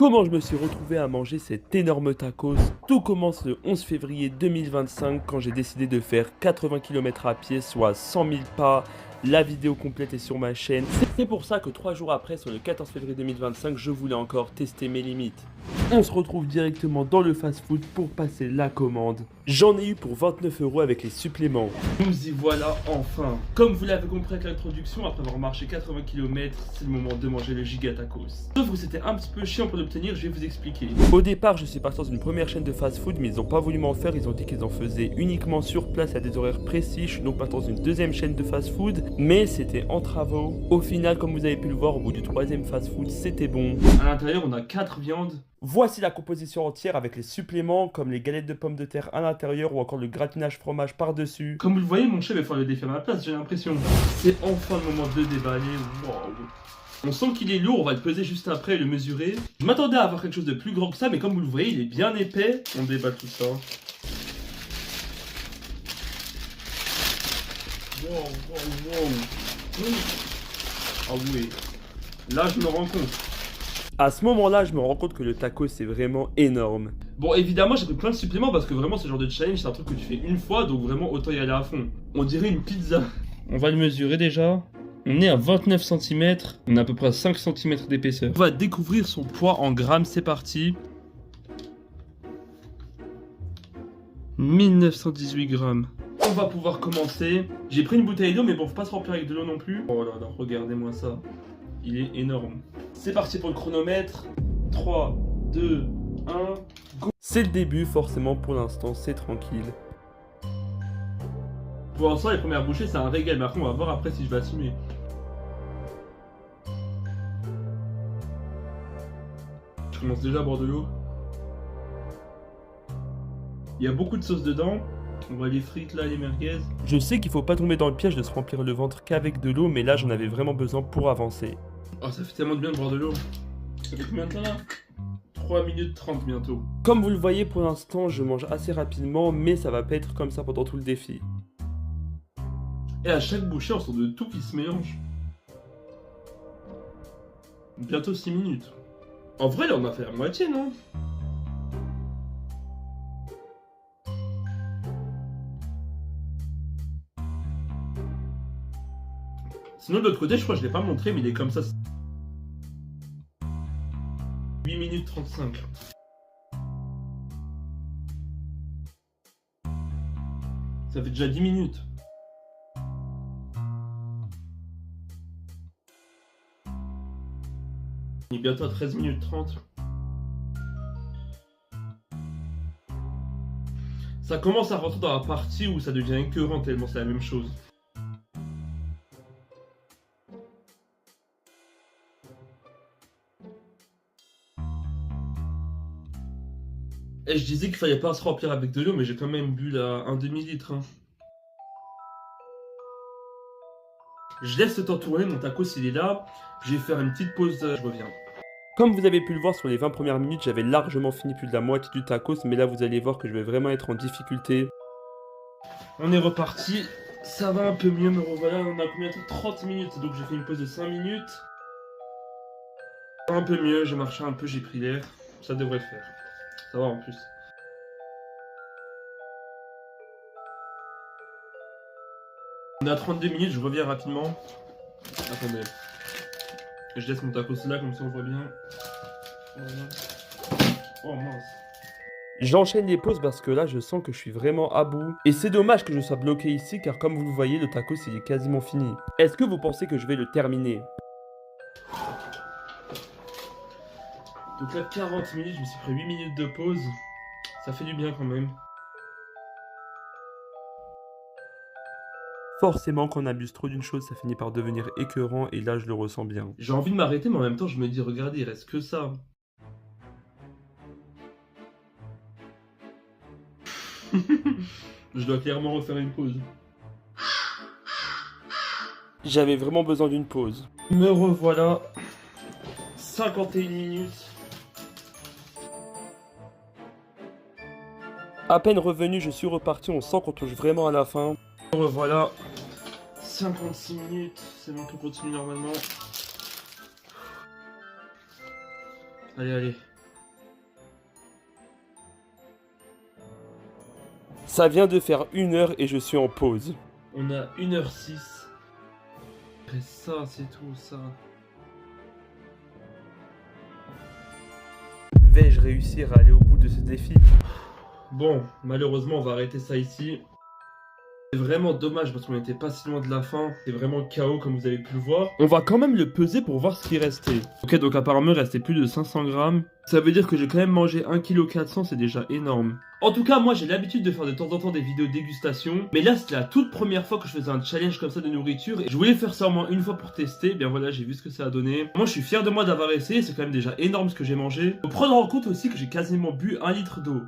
Comment je me suis retrouvé à manger cet énorme tacos? Tout commence le 11 février 2025 quand j'ai décidé de faire 80 km à pied, soit 100 000 pas. La vidéo complète est sur ma chaîne. C'est pour ça que 3 jours après, sur le 14 février 2025, je voulais encore tester mes limites. On se retrouve directement dans le fast-food pour passer la commande. J'en ai eu pour 29 € avec les suppléments. Nous y voilà enfin. Comme vous l'avez compris avec l'introduction, après avoir marché 80 km, c'est le moment de manger le giga tacos. Sauf que c'était un petit peu chiant pour l'obtenir, je vais vous expliquer. Au départ, je suis parti dans une première chaîne de fast-food, mais ils n'ont pas voulu m'en faire. Ils ont dit qu'ils en faisaient uniquement sur place à des horaires précis. Je suis donc parti dans une deuxième chaîne de fast-food, mais c'était en travaux. Au final, comme vous avez pu le voir, au bout du troisième fast-food, c'était bon. À l'intérieur, on a 4 viandes. Voici la composition entière avec les suppléments comme les galettes de pommes de terre à l'intérieur ou encore le gratinage fromage par-dessus. Comme vous le voyez, mon chef va faire le défi à ma place, j'ai l'impression. C'est enfin le moment de déballer. Waouh. On sent qu'il est lourd, on va le peser juste après et le mesurer. Je m'attendais à avoir quelque chose de plus grand que ça, mais comme vous le voyez, il est bien épais. On déballe tout ça. Wow, wow, wow. Ah oui. Là, je me rends compte. À ce moment-là, je me rends compte que le taco, c'est vraiment énorme. Bon, évidemment, j'ai pris plein de suppléments parce que vraiment, ce genre de challenge, c'est un truc que tu fais une fois, donc vraiment, autant y aller à fond. On dirait une pizza. On va le mesurer déjà. On est à 29 cm, on a à peu près 5 cm d'épaisseur. On va découvrir son poids en grammes, c'est parti. 1918 grammes. On va pouvoir commencer. J'ai pris une bouteille d'eau, mais bon, faut pas se remplir avec de l'eau non plus. Oh là là, regardez-moi ça. Il est énorme. C'est parti pour le chronomètre. 3, 2, 1, go. C'est le début, forcément, pour l'instant, c'est tranquille. Pour l'instant, les premières bouchées, c'est un régal. Mais après, on va voir après si je vais assumer. Je commence déjà à boire de l'eau. Il y a beaucoup de sauce dedans. On voit les frites là, les merguez. Je sais qu'il faut pas tomber dans le piège de se remplir le ventre qu'avec de l'eau, mais là, j'en avais vraiment besoin pour avancer. Oh, ça fait tellement de bien de boire de l'eau. Ça fait combien de temps là? 3 minutes 30 bientôt. Comme vous le voyez, pour l'instant, je mange assez rapidement, mais ça va pas être comme ça pendant tout le défi. Et à chaque bouchée, on sent de tout qui se mélange. Bientôt 6 minutes. En vrai, là, on a fait la moitié, non? Sinon, de l'autre côté, je crois que je l'ai pas montré, mais il est comme ça. 8 minutes 35. Ça fait déjà 10 minutes. On est bientôt à 13 minutes 30. Ça commence à rentrer dans la partie où ça devient écœurant tellement c'est la même chose. Et je disais qu'il fallait pas se remplir avec de l'eau, mais j'ai quand même bu là un demi-litre. Hein. Je laisse le temps tourner, mon tacos il est là. Je vais faire une petite pause, je reviens. Comme vous avez pu le voir sur les 20 premières minutes, j'avais largement fini plus de la moitié du tacos, mais là vous allez voir que je vais vraiment être en difficulté. On est reparti, ça va un peu mieux, me revoilà, on a combien de temps? 30 minutes, donc j'ai fait une pause de 5 minutes. Un peu mieux, j'ai marché un peu, j'ai pris l'air, ça devrait le faire. Ça va en plus. On est à 32 minutes, je reviens rapidement. Attendez. Je laisse mon tacos là, comme ça on voit bien. Voilà. Oh mince. J'enchaîne les pauses parce que là je sens que je suis vraiment à bout. Et c'est dommage que je sois bloqué ici car comme vous le voyez, le tacos il est quasiment fini. Est-ce que vous pensez que je vais le terminer? Donc là 40 minutes, je me suis pris 8 minutes de pause. Ça fait du bien quand même. Forcément, quand on abuse trop d'une chose, ça finit par devenir écœurant et là, je le ressens bien. J'ai envie de m'arrêter, mais en même temps, je me dis, regardez, il reste que ça. Je dois clairement refaire une pause. J'avais vraiment besoin d'une pause. Me revoilà. 51 minutes. À peine revenu, je suis reparti. On sent qu'on touche vraiment à la fin. Me revoilà. 56 minutes, c'est bon, on continue normalement. Allez, allez. Ça vient de faire 1 heure et je suis en pause. On a 1h06. Et ça, c'est tout ça. Vais-je réussir à aller au bout de ce défi? Bon, malheureusement, on va arrêter ça ici. C'est vraiment dommage parce qu'on n'était pas si loin de la fin. C'est vraiment chaos comme vous avez pu le voir. On va quand même le peser pour voir ce qui restait. Ok, donc apparemment il restait plus de 500 grammes. Ça veut dire que j'ai quand même mangé 1,4 kg, c'est déjà énorme. En tout cas, moi j'ai l'habitude de faire de temps en temps des vidéos dégustation. Mais là c'était la toute première fois que je faisais un challenge comme ça de nourriture. Et je voulais faire ça au moins une fois pour tester. Bien voilà, j'ai vu ce que ça a donné. Moi je suis fier de moi d'avoir essayé. C'est quand même déjà énorme ce que j'ai mangé. Faut prendre en compte aussi que j'ai quasiment bu 1 litre d'eau.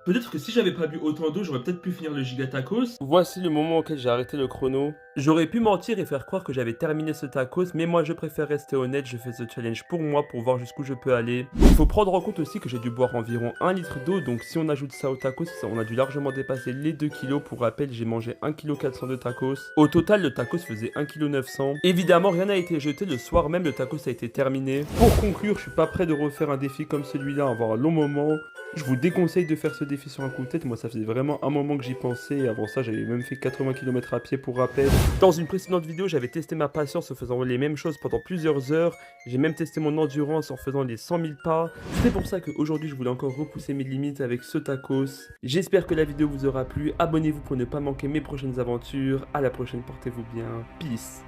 Peut-être que si j'avais pas bu autant d'eau, j'aurais peut-être pu finir le giga tacos. Voici le moment auquel j'ai arrêté le chrono. J'aurais pu mentir et faire croire que j'avais terminé ce tacos, mais moi je préfère rester honnête, je fais ce challenge pour moi, pour voir jusqu'où je peux aller. Il faut prendre en compte aussi que j'ai dû boire environ 1 litre d'eau, donc si on ajoute ça au tacos, on a dû largement dépasser les 2 kilos. Pour rappel, j'ai mangé 1,4 kg de tacos. Au total, le tacos faisait 1,9 kg. Évidemment, rien n'a été jeté, le soir même, le tacos a été terminé. Pour conclure, je suis pas prêt de refaire un défi comme celui-là, avoir un long moment. Je vous déconseille de faire ce défi sur un coup de tête, moi ça faisait vraiment un moment que j'y pensais, et avant ça j'avais même fait 80 km à pied pour rappel. Dans une précédente vidéo j'avais testé ma patience en faisant les mêmes choses pendant plusieurs heures, j'ai même testé mon endurance en faisant les 100 000 pas, c'est pour ça qu'aujourd'hui je voulais encore repousser mes limites avec ce tacos. J'espère que la vidéo vous aura plu, abonnez-vous pour ne pas manquer mes prochaines aventures, à la prochaine, portez-vous bien, peace.